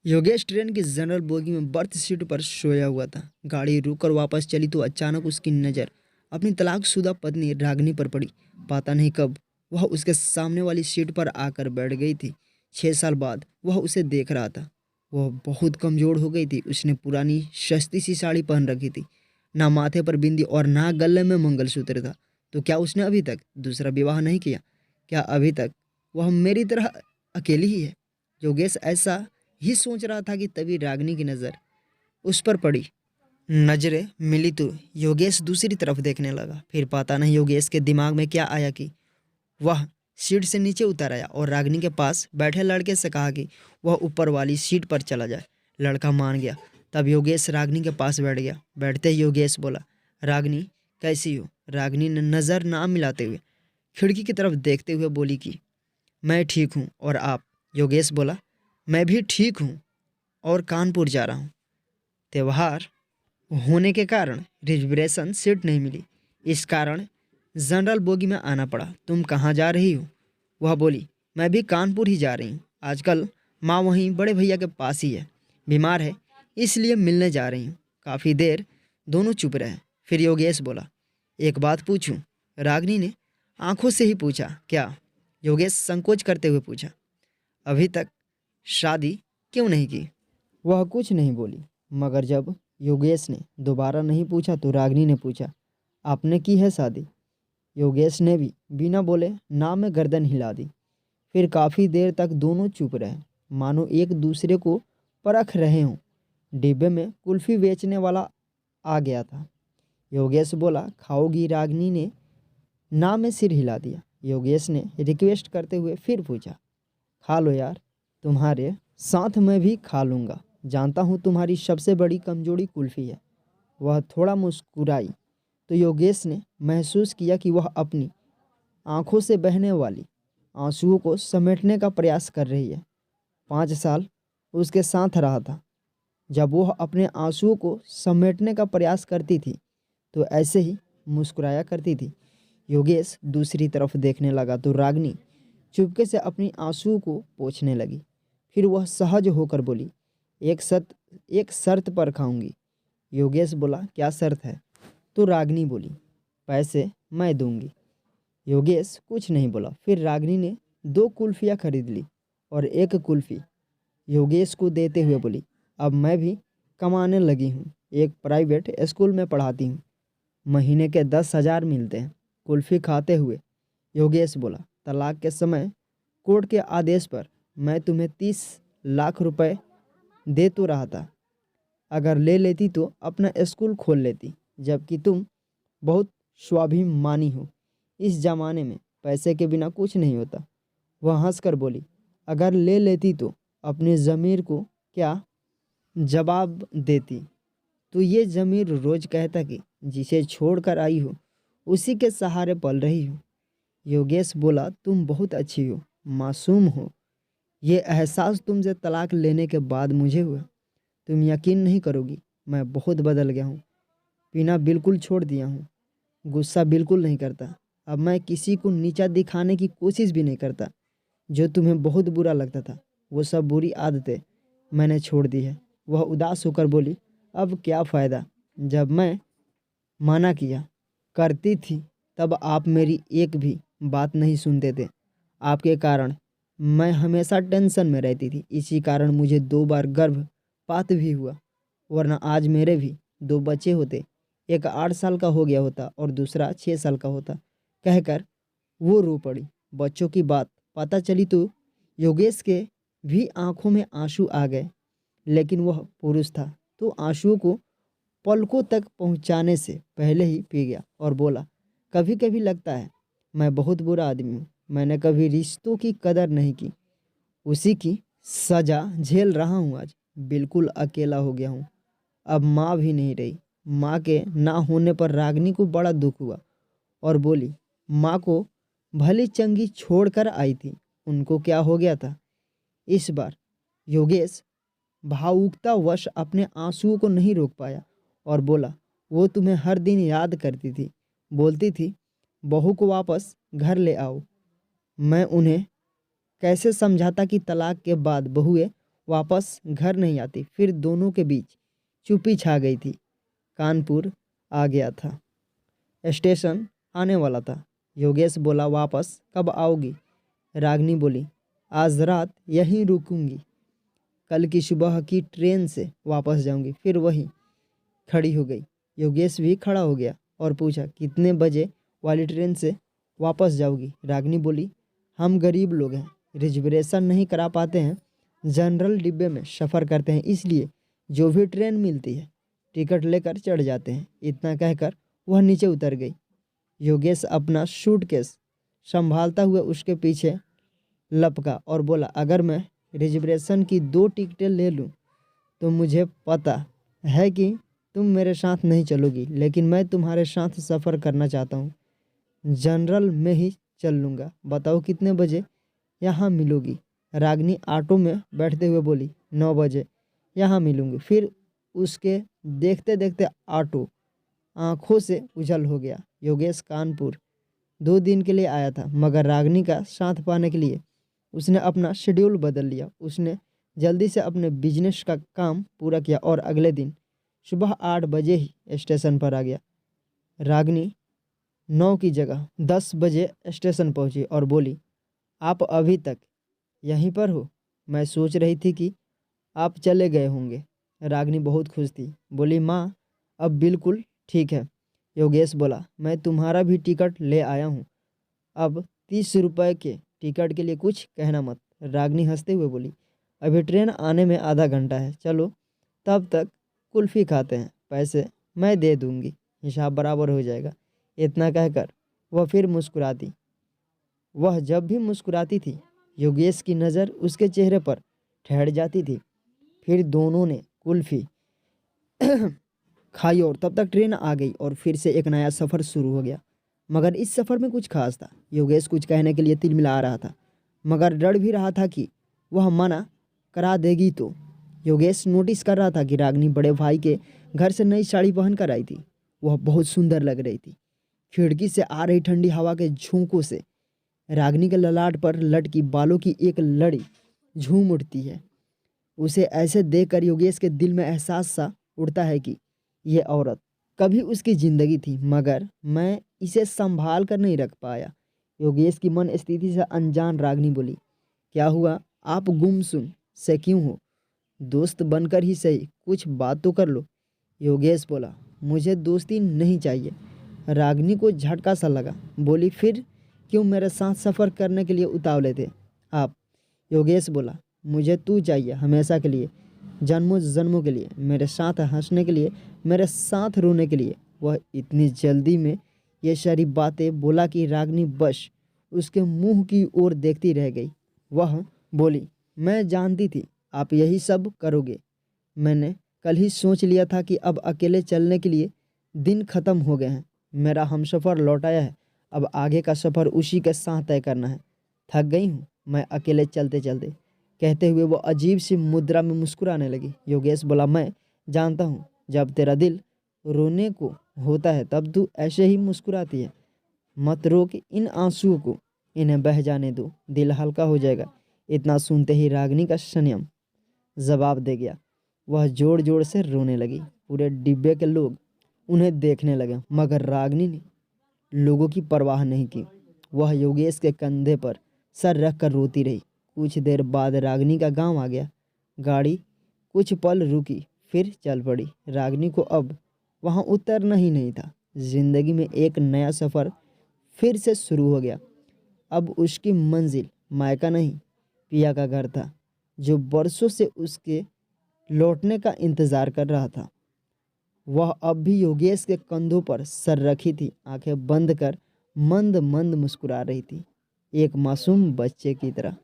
Yogesh train की general bogie में birth seat पर सोया हुआ था। गाड़ी रुककर वापस चली तो अचानक उसकी नज़र अपनी तलाकशुदा पत्नी रागिनी पर पड़ी। पता नहीं कब वह उसके सामने वाली सीट पर आकर बैठ गई थी। 6 साल बाद वह उसे देख रहा था। वह बहुत कमज़ोर हो गई थी। उसने पुरानी सस्ती सी साड़ी पहन रखी थी, ना माथे पर बिंदी और ना गले में मंगलसूत्र था। तो क्या उसने अभी तक दूसरा विवाह नहीं किया? क्या अभी तक वह मेरी तरह अकेली ही है? योगेश ऐसा ही सोच रहा था कि तभी रागिनी की नज़र उस पर पड़ी। नजरें मिली तो योगेश दूसरी तरफ देखने लगा। फिर पता नहीं योगेश के दिमाग में क्या आया कि वह सीट से नीचे उतर आया और रागिनी के पास बैठे लड़के से कहा कि वह ऊपर वाली सीट पर चला जाए। लड़का मान गया। तब योगेश रागिनी के पास बैठ गया। बैठते ही योगेश बोला, रागिनी कैसी हो? रागिनी ने नज़र ना मिलाते हुए खिड़की की तरफ देखते हुए बोली कि मैं ठीक हूँ, और आप? योगेश बोला, मैं भी ठीक हूँ और कानपुर जा रहा हूँ। त्योहार होने के कारण रिजर्वेशन सीट नहीं मिली, इस कारण जनरल बोगी में आना पड़ा। तुम कहाँ जा रही हो? वह बोली, मैं भी कानपुर ही जा रही हूँ। आजकल माँ वहीं बड़े भैया के पास ही है, बीमार है, इसलिए मिलने जा रही हूँ। काफ़ी देर दोनों चुप रहे। फिर योगेश बोला, एक बात पूछूं? रागिनी ने आंखों से ही पूछा, क्या? योगेश संकोच करते हुए पूछा, अभी तक शादी क्यों नहीं की? वह कुछ नहीं बोली। मगर जब योगेश ने दोबारा नहीं पूछा तो रागिनी ने पूछा, आपने की है शादी? योगेश ने भी बिना बोले ना में गर्दन हिला दी। फिर काफ़ी देर तक दोनों चुप रहे, मानो एक दूसरे को परख रहे हों। डिब्बे में कुल्फ़ी बेचने वाला आ गया था। योगेश बोला, खाओगी? रागिनी ने ना में सिर हिला दिया। योगेश ने रिक्वेस्ट करते हुए फिर पूछा, खा लो यार, तुम्हारे साथ मैं भी खा लूँगा। जानता हूँ तुम्हारी सबसे बड़ी कमजोरी कुल्फ़ी है। वह थोड़ा मुस्कुराई तो योगेश ने महसूस किया कि वह अपनी आंखों से बहने वाली आंसुओं को समेटने का प्रयास कर रही है। 5 साल उसके साथ रहा था। जब वह अपने आंसुओं को समेटने का प्रयास करती थी तो ऐसे ही मुस्कुराया करती थी। योगेश दूसरी तरफ देखने लगा तो रागिनी चुपके से अपनी आंसुओं को पोंछने लगी। फिर वह सहज होकर बोली, एक शर्त पर खाऊंगी। योगेश बोला, क्या शर्त है? तो रागिनी बोली, पैसे मैं दूंगी। योगेश कुछ नहीं बोला। फिर रागिनी ने 2 कुल्फियाँ खरीद ली और एक कुल्फ़ी योगेश को देते हुए बोली, अब मैं भी कमाने लगी हूँ, एक प्राइवेट स्कूल में पढ़ाती हूँ, महीने के 10,000 मिलते हैं। कुल्फ़ी खाते हुए योगेश बोला, तलाक के समय कोर्ट के आदेश पर मैं तुम्हें 30 लाख रुपए दे तो रहा था। अगर ले लेती तो अपना स्कूल खोल लेती, जबकि तुम बहुत स्वाभिमानी हो। इस जमाने में पैसे के बिना कुछ नहीं होता। वह हंसकर बोली, अगर ले लेती तो अपने ज़मीर को क्या जवाब देती? तो ये ज़मीर रोज़ कहता कि जिसे छोड़कर आई हो उसी के सहारे पल रही हो। योगेश बोला, तुम बहुत अच्छी हो, मासूम हो। ये एहसास तुमसे तलाक लेने के बाद मुझे हुआ। तुम यकीन नहीं करोगी, मैं बहुत बदल गया हूँ। पीना बिल्कुल छोड़ दिया हूँ, गुस्सा बिल्कुल नहीं करता। अब मैं किसी को नीचा दिखाने की कोशिश भी नहीं करता। जो तुम्हें बहुत बुरा लगता था वो सब बुरी आदतें मैंने छोड़ दी है। वह उदास होकर बोली, अब क्या फ़ायदा? जब मैं मना किया करती थी तब आप मेरी एक भी बात नहीं सुनते थे। आपके कारण मैं हमेशा टेंशन में रहती थी। इसी कारण मुझे 2 बार गर्भपात भी हुआ, वरना आज मेरे भी 2 बच्चे होते। एक 8 साल का हो गया होता और दूसरा 6 साल का होता। कहकर वो रो पड़ी। बच्चों की बात पता चली तो योगेश के भी आंखों में आंसू आ गए, लेकिन वह पुरुष था तो आंसुओं को पलकों तक पहुंचाने से पहले ही पी गया और बोला, कभी कभी लगता है मैं बहुत बुरा आदमी हूँ। मैंने कभी रिश्तों की कदर नहीं की, उसी की सजा झेल रहा हूँ। आज बिल्कुल अकेला हो गया हूँ। अब माँ भी नहीं रही। माँ के ना होने पर रागिनी को बड़ा दुख हुआ और बोली, माँ को भली चंगी छोड़कर आई थी, उनको क्या हो गया था? इस बार योगेश भावुकतावश अपने आंसुओं को नहीं रोक पाया और बोला, वो तुम्हें हर दिन याद करती थी, बोलती थी बहू को वापस घर ले आओ। मैं उन्हें कैसे समझाता कि तलाक के बाद बहुएं वापस घर नहीं आती। फिर दोनों के बीच चुप्पी छा गई थी। कानपुर आ गया था, स्टेशन आने वाला था। योगेश बोला, वापस कब आओगी? रागनी बोली, आज रात यहीं रुकूंगी, कल की सुबह की ट्रेन से वापस जाऊंगी। फिर वही खड़ी हो गई। योगेश भी खड़ा हो गया और पूछा, कितने बजे वाली ट्रेन से वापस जाओगी? रागनी बोली, हम गरीब लोग हैं, रिजर्वेशन नहीं करा पाते हैं, जनरल डिब्बे में सफ़र करते हैं, इसलिए जो भी ट्रेन मिलती है टिकट लेकर चढ़ जाते हैं। इतना कहकर वह नीचे उतर गई। योगेश अपना सूटकेस संभालता हुआ उसके पीछे लपका और बोला, अगर मैं रिजर्वेशन की 2 टिकटें ले लूं तो मुझे पता है कि तुम मेरे साथ नहीं चलोगी, लेकिन मैं तुम्हारे साथ सफ़र करना चाहता हूँ। जनरल में ही चल लूँगा। बताओ कितने बजे यहाँ मिलोगी? रागनी ऑटो में बैठते हुए बोली, 9 बजे यहाँ मिलूँगी। फिर उसके देखते देखते ऑटो आंखों से उजल हो गया। योगेश कानपुर 2 दिन के लिए आया था, मगर रागनी का साथ पाने के लिए उसने अपना शेड्यूल बदल लिया। उसने जल्दी से अपने बिजनेस का काम पूरा किया और अगले दिन सुबह 8 बजे ही स्टेशन पर आ गया। रागनी 9 की जगह 10 बजे स्टेशन पहुंची और बोली, आप अभी तक यहीं पर हो? मैं सोच रही थी कि आप चले गए होंगे। रागनी बहुत खुश थी, बोली, माँ अब बिल्कुल ठीक है। योगेश बोला, मैं तुम्हारा भी टिकट ले आया हूँ, अब 30 रुपये के टिकट के लिए कुछ कहना मत। रागनी हंसते हुए बोली, अभी ट्रेन आने में आधा घंटा है, चलो तब तक कुल्फ़ी खाते हैं, पैसे मैं दे दूंगी, हिसाब बराबर हो जाएगा। इतना कहकर वह फिर मुस्कुराती। वह जब भी मुस्कुराती थी, योगेश की नज़र उसके चेहरे पर ठहर जाती थी। फिर दोनों ने कुल्फ़ी खाई और तब तक ट्रेन आ गई और फिर से एक नया सफ़र शुरू हो गया। मगर इस सफ़र में कुछ खास था। योगेश कुछ कहने के लिए तिलमिला रहा था, मगर डर भी रहा था कि वह मना करा देगी तो। योगेश नोटिस कर रहा था कि रागनी बड़े भाई के घर से नई साड़ी पहन कर आई थी। वह बहुत सुंदर लग रही थी। खिड़की से आ रही ठंडी हवा के झोंकों से रागनी के ललाट पर लटकी बालों की एक लड़ी झूम उठती है। उसे ऐसे देखकर योगेश के दिल में एहसास सा उठता है कि यह औरत कभी उसकी ज़िंदगी थी, मगर मैं इसे संभाल कर नहीं रख पाया। योगेश की मन स्थिति से अनजान रागनी बोली, क्या हुआ? आप गुमसुम से क्यों हो? दोस्त बनकर ही सही, कुछ बात तो कर लो। योगेश बोला, मुझे दोस्ती नहीं चाहिए। रागनी को झटका सा लगा, बोली, फिर क्यों मेरे साथ सफ़र करने के लिए उतावले थे आप? योगेश बोला, मुझे तू चाहिए हमेशा के लिए, जन्मों जन्मों के लिए, मेरे साथ हंसने के लिए, मेरे साथ रोने के लिए। वह इतनी जल्दी में ये सारी बातें बोला कि रागनी बस उसके मुंह की ओर देखती रह गई। वह बोली, मैं जानती थी आप यही सब करोगे। मैंने कल ही सोच लिया था कि अब अकेले चलने के लिए दिन ख़त्म हो गए हैं। मेरा हमसफ़र लौट आया है, अब आगे का सफ़र उसी के साथ तय करना है। थक गई हूँ मैं अकेले चलते चलते। कहते हुए वो अजीब सी मुद्रा में मुस्कुराने लगी। योगेश बोला, मैं जानता हूँ, जब तेरा दिल रोने को होता है तब तू ऐसे ही मुस्कुराती है। मत रोक इन आंसुओं को, इन्हें बह जाने दो, दिल हल्का हो जाएगा। इतना सुनते ही रागनी का संयम जवाब दे गया। वह जोर जोर से रोने लगी। पूरे डिब्बे के लोग उन्हें देखने लगे, मगर रागनी ने लोगों की परवाह नहीं की। वह योगेश के कंधे पर सर रख कर रोती रही। कुछ देर बाद रागनी का गांव आ गया। गाड़ी कुछ पल रुकी, फिर चल पड़ी। रागनी को अब वहां उतरना ही नहीं था। जिंदगी में एक नया सफ़र फिर से शुरू हो गया। अब उसकी मंजिल मायका नहीं, पिया का घर था, जो बरसों से उसके लौटने का इंतज़ार कर रहा था। वह अब भी योगेश के कंधों पर सर रखी थी, आंखें बंद कर मंद मंद मुस्कुरा रही थी, एक मासूम बच्चे की तरह।